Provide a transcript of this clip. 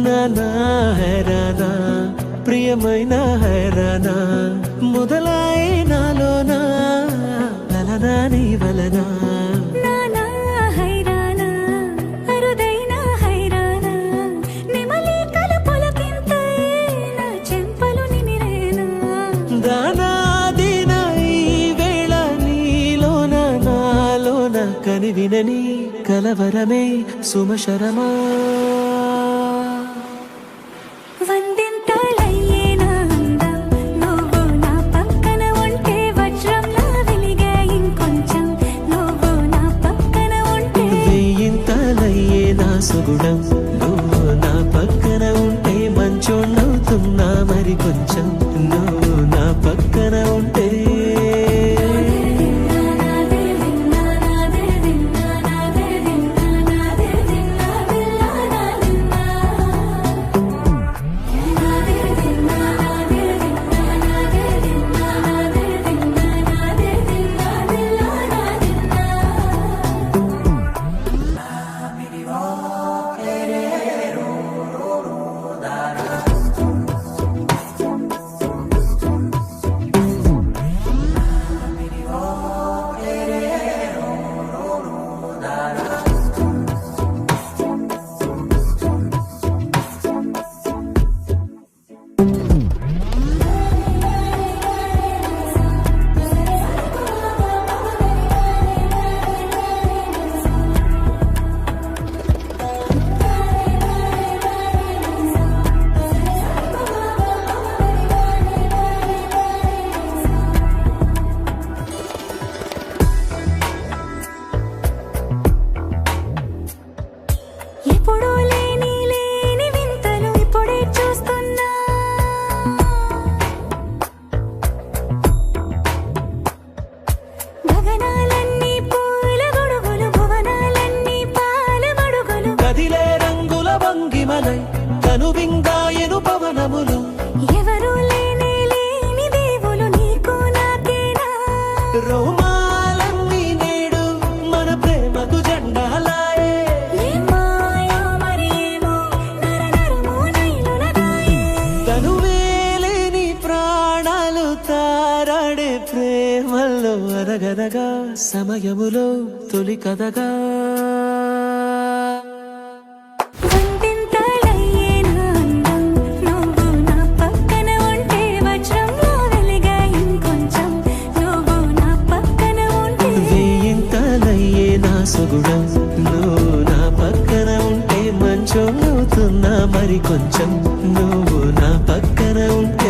నానా హైరానా ప్రియమైన హైరానా మొదలై నాలోనా లలనా నీ వలనా నానా హైరానా అరుదైన హైరానా నెమలి కలపులకింతై నా చెంపలు నిమిరేనా దానాదిన ఈ వేళ నీలోన నాలోన కనివినని కలవరమే సుమశరమా వందింతలయ్యేనా అందం నువ్వు నా పక్కన ఉంటే వజ్రంలా వెలిగే ఇంకొంచెం నువ్వు నా పక్కన ఉంటే వేయింతలయ్యే నా సుగుణం నువ్వు నా పక్కన ఉంటే మంచోణ్ణవుతున్నా మరి కొంచెం నువ్వు నా పక్కన ఉంటే ఎప్పుడూ లేని వింతలు ఇప్పుడే చూస్తున్నా గగనాలన్నీ పూల గొడుగులు భువనాలన్నీ పాల మడుగులు కదిలే రంగుల భంగిమలై కనువిందాయను పవనములు ఎవరూ లేని దేవులు నీకు నాకేనా రోమాలన్నీ నేడు మన ప్రేమకు జెండాలాయే మాయో మరేమో నరనరమో నైలునగాయే తనువేలేని ప్రాణాలు తారాడే ప్రేమల్లో అనగనగా సమయములో తొలి కథగా వందింతలయ్యేనా అందం నువ్వు నా పక్కన ఉంటే వజ్రంలా వెలిగే ఇంకొంచెం నువ్వు నా పక్కన ఉంటే వేయింతలయ్యే నా సుగుణం నువ్వు నా పక్కన ఉంటే మంచోవుతున్నా మరి కొంచెం నువ్వు నా పక్కన ఉంటే